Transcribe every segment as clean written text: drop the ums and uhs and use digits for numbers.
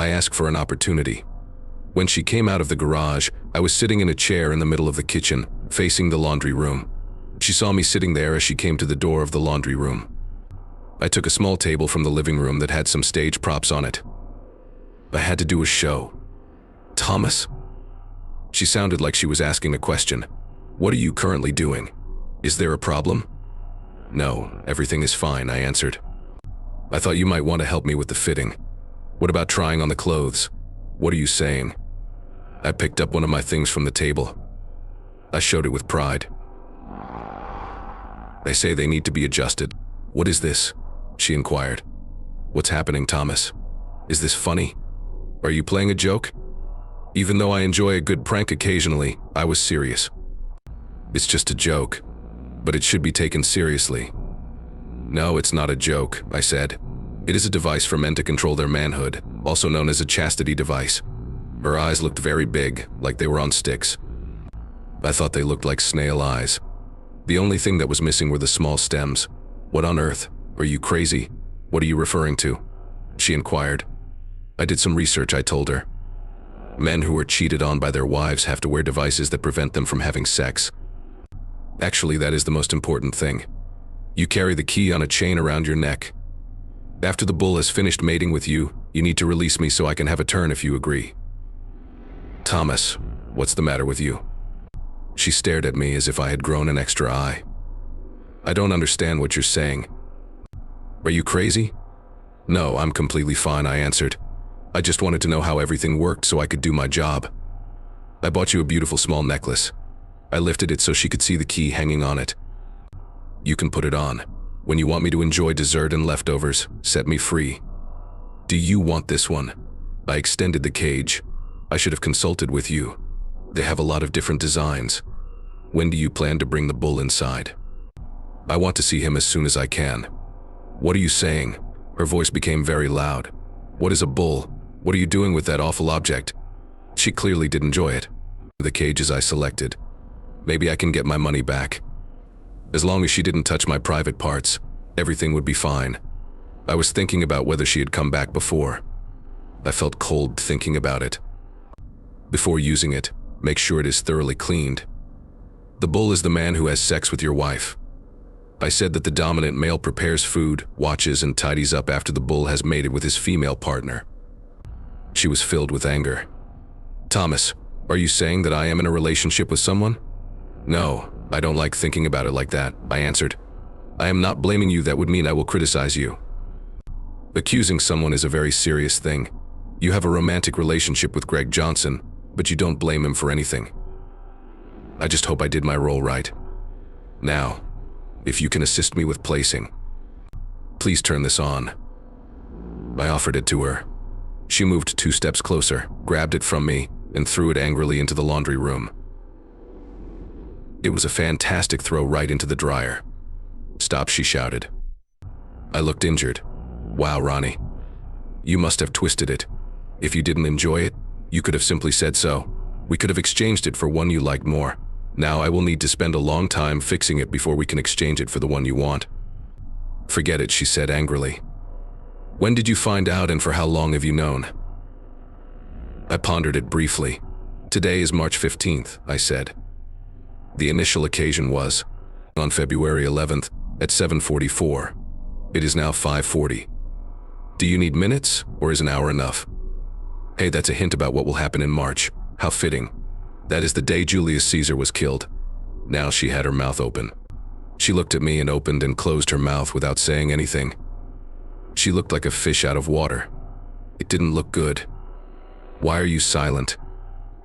I asked for an opportunity. When she came out of the garage, I was sitting in a chair in the middle of the kitchen, facing the laundry room. She saw me sitting there as she came to the door of the laundry room. I took a small table from the living room that had some stage props on it. I had to do a show. Thomas? She sounded like she was asking a question. What are you currently doing? Is there a problem? No, everything is fine, I answered. I thought you might want to help me with the fitting. What about trying on the clothes? What are you saying? I picked up one of my things from the table. I showed it with pride. They say they need to be adjusted. What is this? She inquired. What's happening, Thomas? Is this funny? Are you playing a joke? Even though I enjoy a good prank occasionally, I was serious. It's just a joke, but it should be taken seriously. No, it's not a joke, I said. It is a device for men to control their manhood, also known as a chastity device. Her eyes looked very big, like they were on sticks. I thought they looked like snail eyes. The only thing that was missing were the small stems. What on earth? Are you crazy? What are you referring to? She inquired. I did some research, I told her. Men who are cheated on by their wives have to wear devices that prevent them from having sex. Actually, that is the most important thing. You carry the key on a chain around your neck. After the bull has finished mating with you, you need to release me so I can have a turn if you agree. Thomas, what's the matter with you? She stared at me as if I had grown an extra eye. I don't understand what you're saying. Are you crazy? No, I'm completely fine, I answered. I just wanted to know how everything worked so I could do my job. I bought you a beautiful small necklace. I lifted it so she could see the key hanging on it. You can put it on. When you want me to enjoy dessert and leftovers, set me free. Do you want this one? I extended the cage. I should have consulted with you. They have a lot of different designs. When do you plan to bring the bull inside? I want to see him as soon as I can. What are you saying? Her voice became very loud. What is a bull? What are you doing with that awful object? She clearly did enjoy it. The cages I selected. Maybe I can get my money back. As long as she didn't touch my private parts, everything would be fine. I was thinking about whether she had come back before. I felt cold thinking about it. Before using it, make sure it is thoroughly cleaned. The bull is the man who has sex with your wife. I said that the dominant male prepares food, watches, and tidies up after the bull has mated with his female partner. She was filled with anger. Thomas, are you saying that I am in a relationship with someone? No, I don't like thinking about it like that, I answered. I am not blaming you, that would mean I will criticize you. Accusing someone is a very serious thing. You have a romantic relationship with Greg Johnson, but you don't blame him for anything. I just hope I did my role right. Now, if you can assist me with placing. Please turn this on. I offered it to her. She moved 2 steps closer, grabbed it from me, and threw it angrily into the laundry room. It was a fantastic throw right into the dryer. Stop, she shouted. I looked injured. Wow, Ronnie. You must have twisted it. If you didn't enjoy it, you could have simply said so. We could have exchanged it for one you liked more. Now I will need to spend a long time fixing it before we can exchange it for the one you want. Forget it, she said angrily. When did you find out, and for how long have you known? I pondered it briefly. Today is March 15th, I said. The initial occasion was on February 11th at 7:44. It is now 5:40. Do you need minutes, or is an hour enough? Hey, that's a hint about what will happen in March. How fitting. That is the day Julius Caesar was killed. Now she had her mouth open. She looked at me and opened and closed her mouth without saying anything. She looked like a fish out of water. It didn't look good. Why are you silent?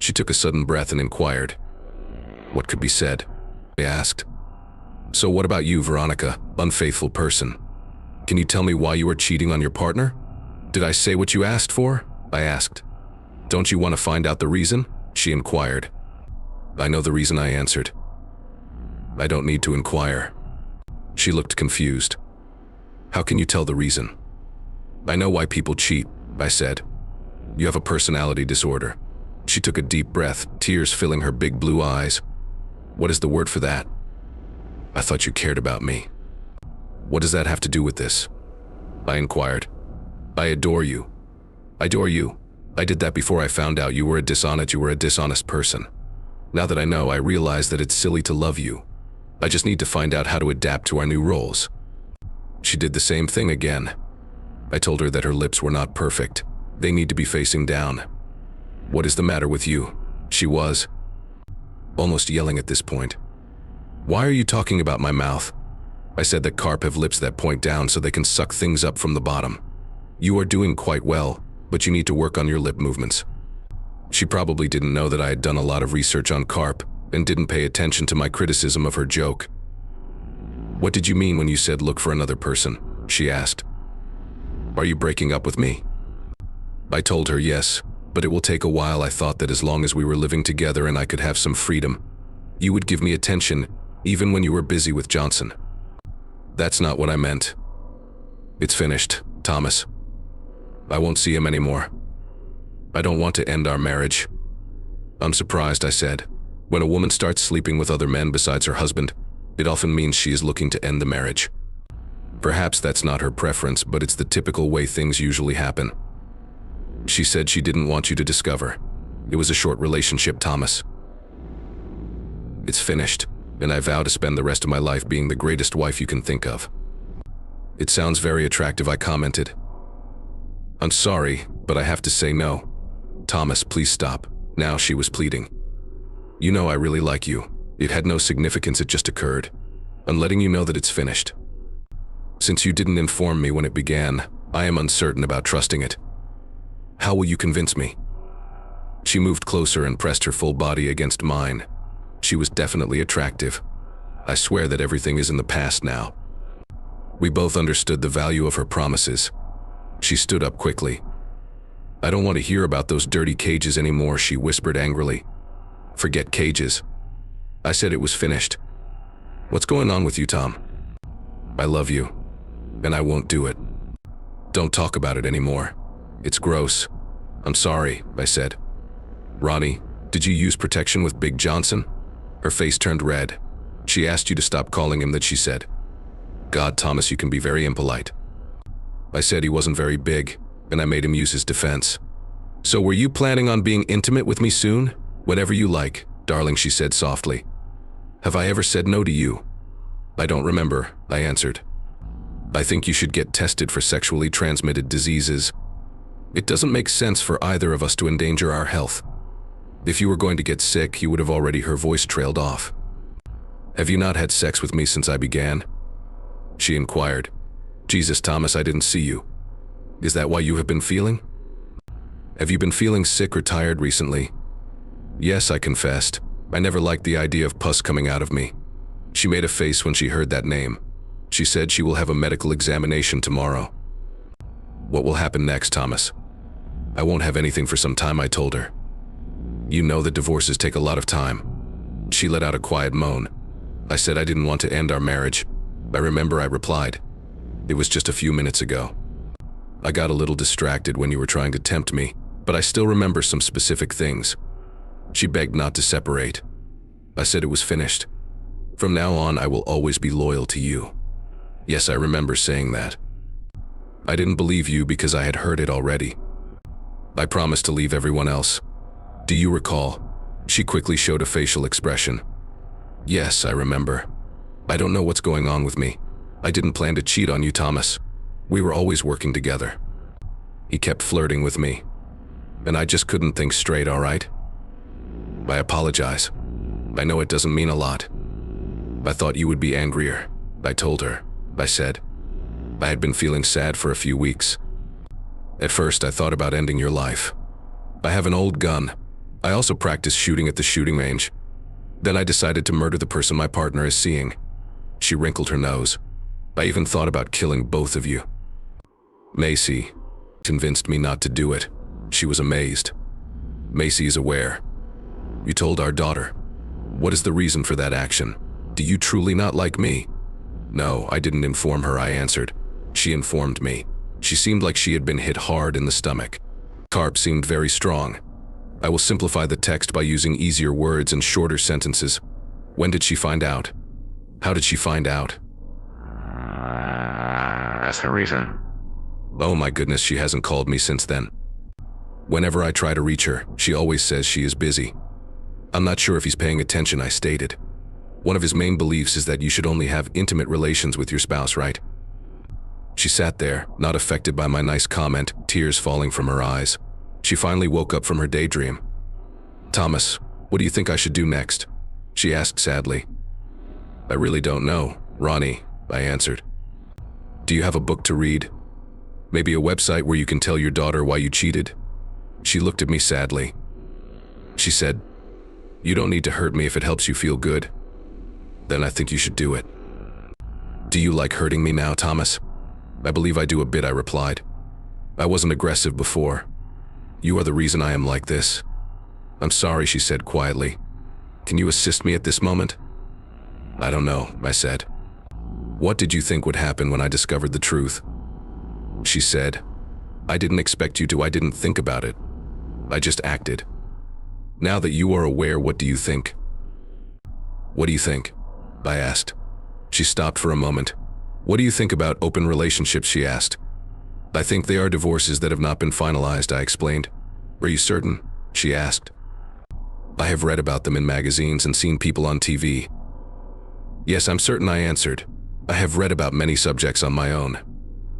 She took a sudden breath and inquired. What could be said? I asked. So what about you, Veronica, unfaithful person? Can you tell me why you are cheating on your partner? Did I say what you asked for? I asked. Don't you want to find out the reason? She inquired. I know the reason, I answered. I don't need to inquire. She looked confused. How can you tell the reason? I know why people cheat, I said. You have a personality disorder. She took a deep breath, tears filling her big blue eyes. What is the word for that? I thought you cared about me. What does that have to do with this? I inquired. I adore you. I adore you, I did that before I found out you were a dishonest person. Now that I know, I realize that it's silly to love you. I just need to find out how to adapt to our new roles." She did the same thing again. I told her that her lips were not perfect. They need to be facing down. "What is the matter with you?" She was almost yelling at this point. "Why are you talking about my mouth?" I said that carp have lips that point down so they can suck things up from the bottom. "You are doing quite well, but you need to work on your lip movements." She probably didn't know that I had done a lot of research on carp and didn't pay attention to my criticism of her joke. "What did you mean when you said look for another person?" she asked. "Are you breaking up with me?" I told her yes, but it will take a while. I thought that as long as we were living together and I could have some freedom, you would give me attention even when you were busy with Johnson. That's not what I meant. It's finished, Thomas. I won't see him anymore. I don't want to end our marriage. "I'm surprised," I said. "When a woman starts sleeping with other men besides her husband, it often means she is looking to end the marriage. Perhaps that's not her preference, but it's the typical way things usually happen." She said she didn't want you to discover. It was a short relationship, Thomas. It's finished, and I vow to spend the rest of my life being the greatest wife you can think of. It sounds very attractive, I commented. I'm sorry, but I have to say no. Thomas, please stop. Now she was pleading. You know I really like you. It had no significance, it just occurred. I'm letting you know that it's finished. Since you didn't inform me when it began, I am uncertain about trusting it. How will you convince me? She moved closer and pressed her full body against mine. She was definitely attractive. I swear that everything is in the past now. We both understood the value of her promises. She stood up quickly. I don't want to hear about those dirty cages anymore, she whispered angrily. Forget cages. I said it was finished. What's going on with you, Tom? I love you, and I won't do it. Don't talk about it anymore. It's gross. I'm sorry, I said. Ronnie, did you use protection with Big Johnson? Her face turned red. She asked you to stop calling him that, she said. God, Thomas, you can be very impolite. I said he wasn't very big, and I made him use his defense. So were you planning on being intimate with me soon? Whatever you like, darling, she said softly. Have I ever said no to you? I don't remember, I answered. I think you should get tested for sexually transmitted diseases. It doesn't make sense for either of us to endanger our health. If you were going to get sick, you would have already. Her voice trailed off. Have you not had sex with me since I began? She inquired. Jesus, Thomas, I didn't see you. Is that why you have been feeling? Have you been feeling sick or tired recently? Yes, I confessed. I never liked the idea of pus coming out of me. She made a face when she heard that name. She said she will have a medical examination tomorrow. What will happen next, Thomas? I won't have anything for some time, I told her. You know that divorces take a lot of time. She let out a quiet moan. I said I didn't want to end our marriage. I remember I replied. It was just a few minutes ago. I got a little distracted when you were trying to tempt me, but I still remember some specific things. She begged not to separate. I said it was finished. From now on, I will always be loyal to you. Yes, I remember saying that. I didn't believe you because I had heard it already. I promised to leave everyone else. Do you recall? She quickly showed a facial expression. Yes, I remember. I don't know what's going on with me. I didn't plan to cheat on you, Thomas. We were always working together. He kept flirting with me, and I just couldn't think straight, all right? I apologize. I know it doesn't mean a lot. I thought you would be angrier, I told her. I said. I had been feeling sad for a few weeks. At first, I thought about ending your life. I have an old gun. I also practice shooting at the shooting range. Then I decided to murder the person my partner is seeing. She wrinkled her nose. I even thought about killing both of you. Macy convinced me not to do it. She was amazed. Macy is aware. You told our daughter. What is the reason for that action? Do you truly not like me? No, I didn't inform her, I answered. She informed me. She seemed like she had been hit hard in the stomach. Carp seemed very strong. I will simplify the text by using easier words and shorter sentences. When did she find out? How did she find out? That's her reason. Oh my goodness, she hasn't called me since then. Whenever I try to reach her, she always says she is busy. I'm not sure if he's paying attention, I stated. One of his main beliefs is that you should only have intimate relations with your spouse, right? She sat there, not affected by my nice comment, tears falling from her eyes. She finally woke up from her daydream. Thomas, what do you think I should do next? She asked sadly. I really don't know, Ronnie, I answered. Do you have a book to read? Maybe a website where you can tell your daughter why you cheated? She looked at me sadly. She said, you don't need to hurt me if it helps you feel good. Then I think you should do it. Do you like hurting me now, Thomas? I believe I do a bit, I replied. I wasn't aggressive before. You are the reason I am like this. I'm sorry, she said quietly. Can you assist me at this moment? I don't know, I said. What did you think would happen when I discovered the truth? She said, I didn't expect you to, I didn't think about it. I just acted. Now that you are aware, what do you think? What do you think? I asked. She stopped for a moment. What do you think about open relationships, she asked. I think they are divorces that have not been finalized, I explained. Are you certain? She asked. I have read about them in magazines and seen people on TV. Yes, I'm certain, I answered. I have read about many subjects on my own.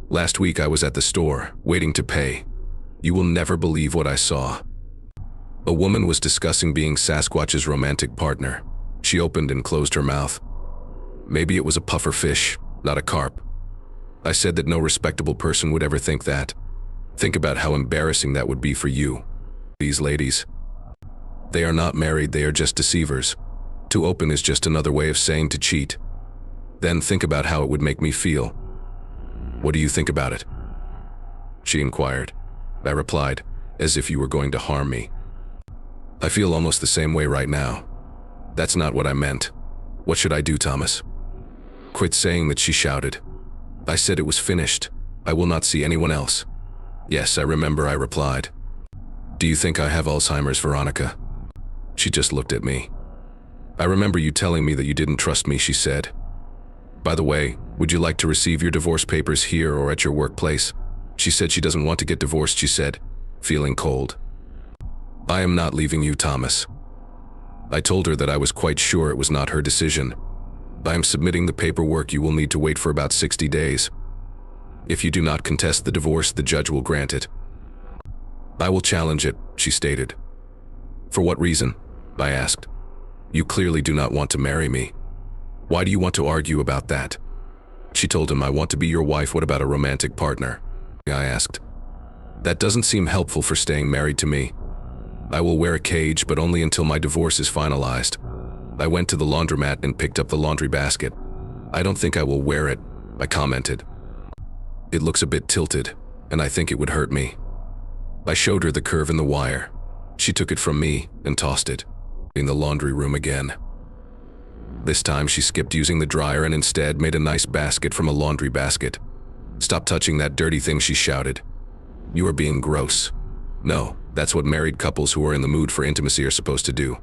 Last week I was at the store, waiting to pay. You will never believe what I saw. A woman was discussing being Sasquatch's romantic partner. She opened and closed her mouth. Maybe it was a puffer fish, not a carp. I said that no respectable person would ever think that. Think about how embarrassing that would be for you. These ladies. They are not married, they are just deceivers. To open is just another way of saying to cheat. Then think about how it would make me feel. What do you think about it? She inquired. I replied, as if you were going to harm me. I feel almost the same way right now. That's not what I meant. What should I do, Thomas? Quit saying that, she shouted. I said it was finished. I will not see anyone else. Yes, I remember, I replied. Do you think I have Alzheimer's, Veronica? She just looked at me. I remember you telling me that you didn't trust me, she said. By the way, would you like to receive your divorce papers here or at your workplace? She said she doesn't want to get divorced, she said, feeling cold. I am not leaving you, Thomas. I told her that I was quite sure it was not her decision. I am submitting the paperwork. You will need to wait for about 60 days. If you do not contest the divorce, the judge will grant it. I will challenge it, she stated. For what reason? I asked. You clearly do not want to marry me. Why do you want to argue about that? She told him, I want to be your wife. What about a romantic partner? I asked. That doesn't seem helpful for staying married to me. I will wear a cage, but only until my divorce is finalized. I went to the laundromat and picked up the laundry basket. I don't think I will wear it, I commented. It looks a bit tilted, and I think it would hurt me. I showed her the curve in the wire. She took it from me and tossed it in the laundry room again. This time she skipped using the dryer and instead made a nice basket from a laundry basket. Stop touching that dirty thing, she shouted. You are being gross. No, that's what married couples who are in the mood for intimacy are supposed to do.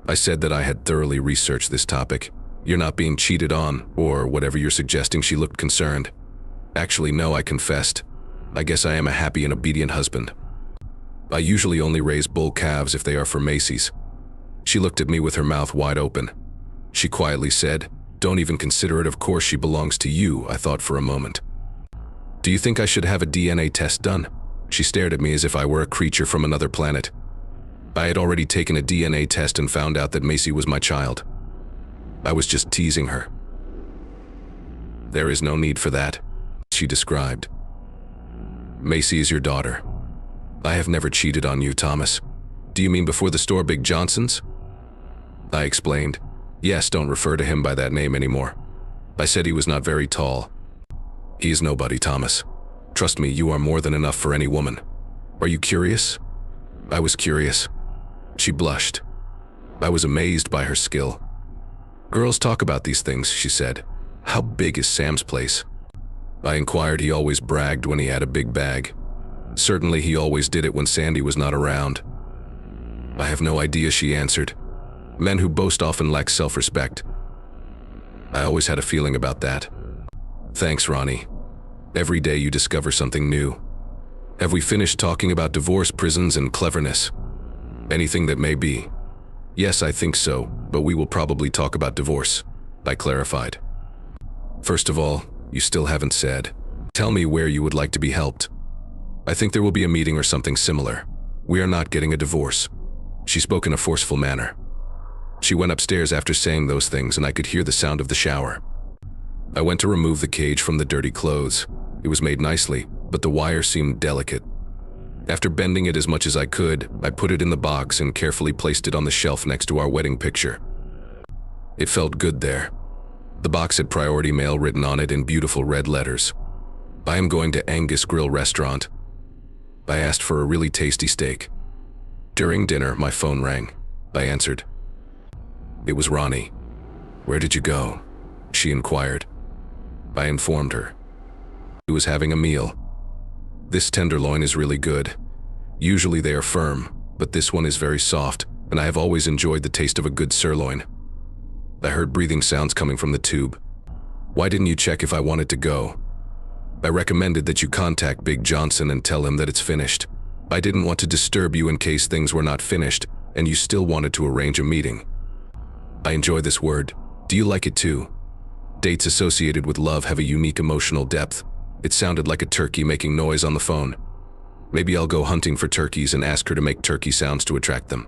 I said that I had thoroughly researched this topic. You're not being cheated on, or whatever you're suggesting. She looked concerned. Actually, no, I confessed. I guess I am a happy and obedient husband. I usually only raise bull calves if they are for Macy's. She looked at me with her mouth wide open. She quietly said, Don't even consider it, of course she belongs to you. I thought for a moment. Do you think I should have a DNA test done? She stared at me as if I were a creature from another planet. I had already taken a DNA test and found out that Macy was my child. I was just teasing her. There is no need for that, she described. Macy is your daughter. I have never cheated on you, Thomas. Do you mean before the store, Big Johnson's? I explained. Yes, don't refer to him by that name anymore. I said he was not very tall. He is nobody, Thomas. Trust me, you are more than enough for any woman. Are you curious? I was curious. She blushed. I was amazed by her skill. Girls talk about these things, she said. How big is Sam's place? I inquired. He always bragged when he had a big bag. Certainly he always did it when Sandy was not around. I have no idea, she answered. Men who boast often lack self-respect. I always had a feeling about that. Thanks, Ronnie. Every day you discover something new. Have we finished talking about divorce, prisons, and cleverness? Anything that may be. Yes, I think so, but we will probably talk about divorce, I clarified. First of all, you still haven't said. Tell me where you would like to be helped. I think there will be a meeting or something similar. We are not getting a divorce. She spoke in a forceful manner. She went upstairs after saying those things, and I could hear the sound of the shower. I went to remove the cage from the dirty clothes. It was made nicely, but the wire seemed delicate. After bending it as much as I could, I put it in the box and carefully placed it on the shelf next to our wedding picture. It felt good there. The box had priority mail written on it in beautiful red letters. I am going to Angus Grill Restaurant. I asked for a really tasty steak. During dinner, my phone rang. I answered. It was Ronnie. Where did you go? She inquired. I informed her. He was having a meal. This tenderloin is really good. Usually they are firm, but this one is very soft, and I have always enjoyed the taste of a good sirloin. I heard breathing sounds coming from the tube. Why didn't you check if I wanted to go? I recommended that you contact Big Johnson and tell him that it's finished. I didn't want to disturb you in case things were not finished, and you still wanted to arrange a meeting. I enjoy this word. Do you like it too? Dates associated with love have a unique emotional depth. It sounded like a turkey making noise on the phone. Maybe I'll go hunting for turkeys and ask her to make turkey sounds to attract them.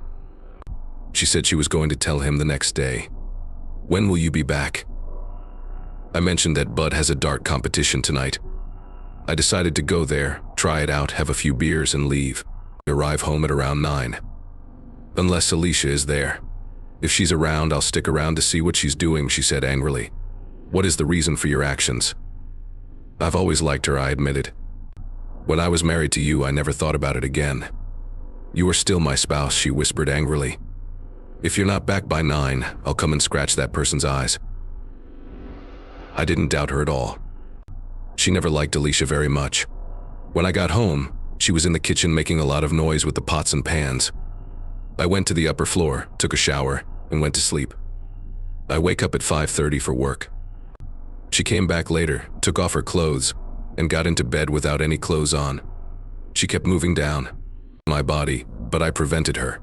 She said she was going to tell him the next day. When will you be back? I mentioned that Bud has a dart competition tonight. I decided to go there, try it out, have a few beers, and leave. Arrive home at around 9. Unless Alicia is there. If she's around, I'll stick around to see what she's doing, she said angrily. What is the reason for your actions? I've always liked her, I admitted. When I was married to you, I never thought about it again. You are still my spouse, she whispered angrily. If you're not back by 9, I'll come and scratch that person's eyes. I didn't doubt her at all. She never liked Alicia very much. When I got home, she was in the kitchen making a lot of noise with the pots and pans. I went to the upper floor, took a shower, and went to sleep. I wake up at 5:30 for work. She came back later, took off her clothes, and got into bed without any clothes on. She kept moving down my body, but I prevented her.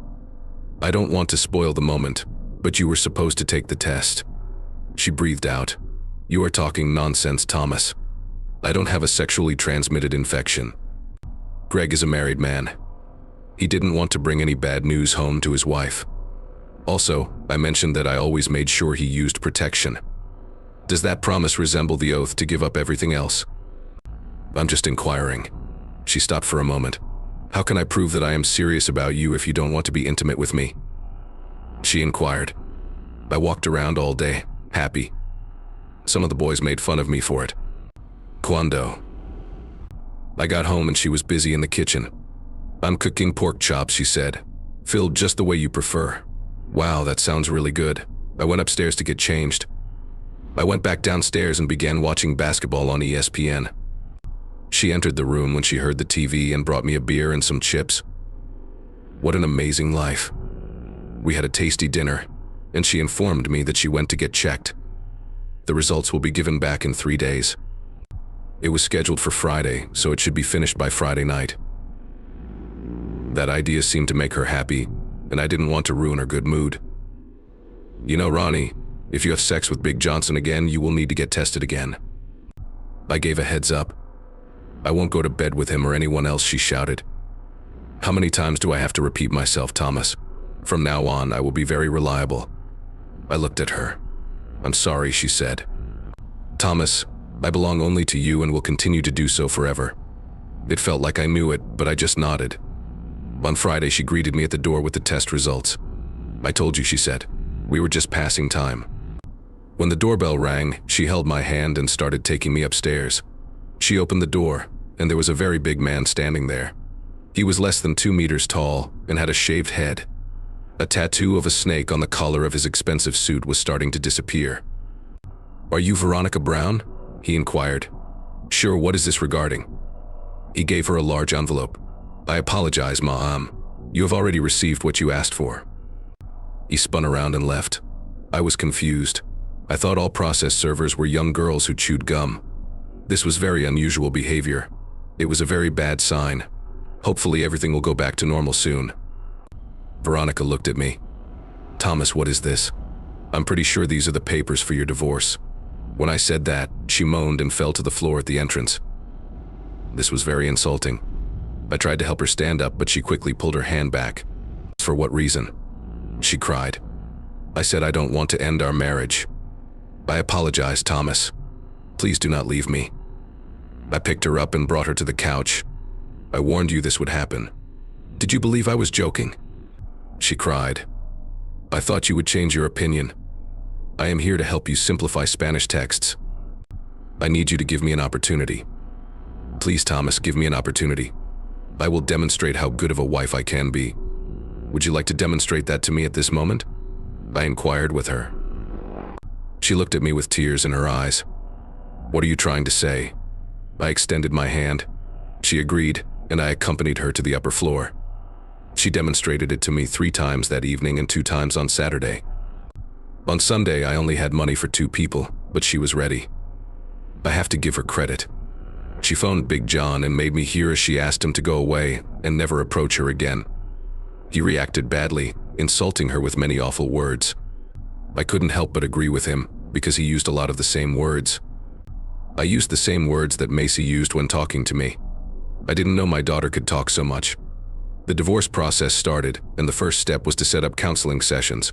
I don't want to spoil the moment, but you were supposed to take the test. She breathed out. You are talking nonsense, Thomas. I don't have a sexually transmitted infection. Greg is a married man. He didn't want to bring any bad news home to his wife. Also, I mentioned that I always made sure he used protection. Does that promise resemble the oath to give up everything else? I'm just inquiring. She stopped for a moment. How can I prove that I am serious about you if you don't want to be intimate with me? She inquired. I walked around all day, happy. Some of the boys made fun of me for it. Quando? I got home and she was busy in the kitchen. I'm cooking pork chops, she said. Filled just the way you prefer. Wow, that sounds really good. I went upstairs to get changed. I went back downstairs and began watching basketball on ESPN. She entered the room when she heard the TV and brought me a beer and some chips. What an amazing life. We had a tasty dinner, and she informed me that she went to get checked. The results will be given back in 3 days. It was scheduled for Friday, so it should be finished by Friday night. That idea seemed to make her happy, and I didn't want to ruin her good mood. You know, Ronnie, if you have sex with Big Johnson again, you will need to get tested again. I gave a heads up. I won't go to bed with him or anyone else, she shouted. How many times do I have to repeat myself, Thomas? From now on, I will be very reliable. I looked at her. I'm sorry, she said. Thomas, I belong only to you and will continue to do so forever. It felt like I knew it, but I just nodded. On Friday, she greeted me at the door with the test results. I told you, she said. We were just passing time. When the doorbell rang, she held my hand and started taking me upstairs. She opened the door, and there was a very big man standing there. He was less than 2 meters tall and had a shaved head. A tattoo of a snake on the collar of his expensive suit was starting to disappear. Are you Veronica Brown? He inquired. Sure, what is this regarding? He gave her a large envelope. I apologize, Ma'am. You have already received what you asked for. He spun around and left. I was confused. I thought all process servers were young girls who chewed gum. This was very unusual behavior. It was a very bad sign. Hopefully everything will go back to normal soon. Veronica looked at me. Thomas, what is this? I'm pretty sure these are the papers for your divorce. When I said that, she moaned and fell to the floor at the entrance. This was very insulting. I tried to help her stand up, but she quickly pulled her hand back. For what reason? She cried. I said I don't want to end our marriage. I apologize, Thomas. Please do not leave me. I picked her up and brought her to the couch. I warned you this would happen. Did you believe I was joking? She cried. I thought you would change your opinion. I am here to help you simplify Spanish texts. I need you to give me an opportunity. Please, Thomas, give me an opportunity. I will demonstrate how good of a wife I can be. Would you like to demonstrate that to me at this moment? I inquired with her. She looked at me with tears in her eyes. What are you trying to say? I extended my hand. She agreed, and I accompanied her to the upper floor. She demonstrated it to me 3 times that evening and 2 times on Saturday. On Sunday, I only had money for 2 people, but she was ready. I have to give her credit. She phoned Big John and made me hear as she asked him to go away and never approach her again. He reacted badly, insulting her with many awful words. I couldn't help but agree with him because he used a lot of the same words. I used the same words that Macy used when talking to me. I didn't know my daughter could talk so much. The divorce process started, and the first step was to set up counseling sessions.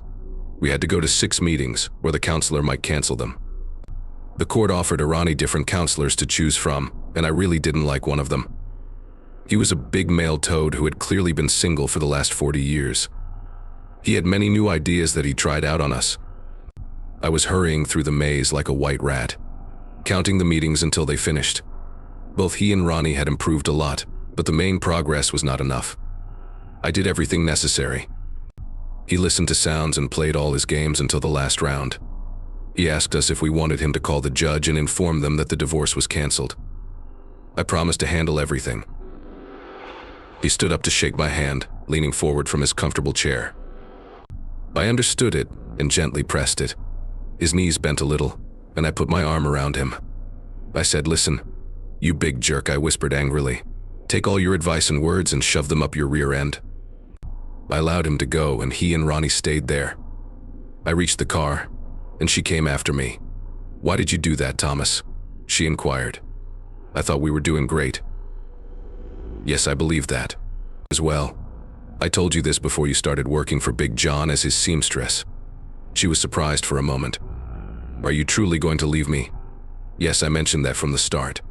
We had to go to 6 meetings, or the counselor might cancel them. The court offered Irani different counselors to choose from, and I really didn't like one of them. He was a big male toad who had clearly been single for the last 40 years. He had many new ideas that he tried out on us. I was hurrying through the maze like a white rat, counting the meetings until they finished. Both he and Ronnie had improved a lot, but the main progress was not enough. I did everything necessary. He listened to sounds and played all his games until the last round. He asked us if we wanted him to call the judge and inform them that the divorce was canceled. I promised to handle everything. He stood up to shake my hand, leaning forward from his comfortable chair. I understood it and gently pressed it. His knees bent a little, and I put my arm around him. I said, "Listen, you big jerk," I whispered angrily. "Take all your advice and words and shove them up your rear end." I allowed him to go, and he and Ronnie stayed there. I reached the car, and she came after me. "Why did you do that, Thomas?" she inquired. "I thought we were doing great." "Yes, I believe that as well. I told you this before you started working for Big John as his seamstress." She was surprised for a moment. "Are you truly going to leave me?" "Yes, I mentioned that from the start.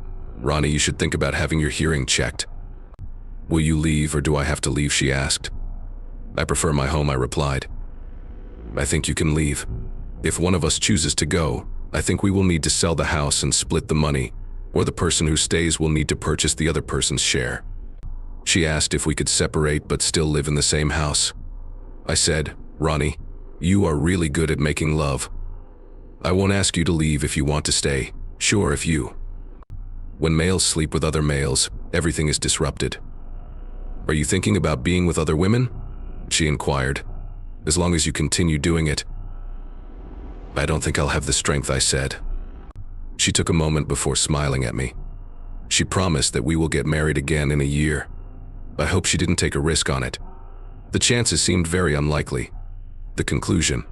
Ronnie, you should think about having your hearing checked." "Will you leave or do I have to leave?" she asked. "I prefer my home," I replied. "I think you can leave. If one of us chooses to go, I think we will need to sell the house and split the money, or the person who stays will need to purchase the other person's share." She asked if we could separate but still live in the same house. I said, "Ronnie, you are really good at making love. I won't ask you to leave if you want to stay. Sure, if you." When males sleep with other males, everything is disrupted. "Are you thinking about being with other women?" she inquired. "As long as you continue doing it." "I don't think I'll have the strength," I said. She took a moment before smiling at me. She promised that we will get married again in a year. I hope she didn't take a risk on it. The chances seemed very unlikely. The conclusion: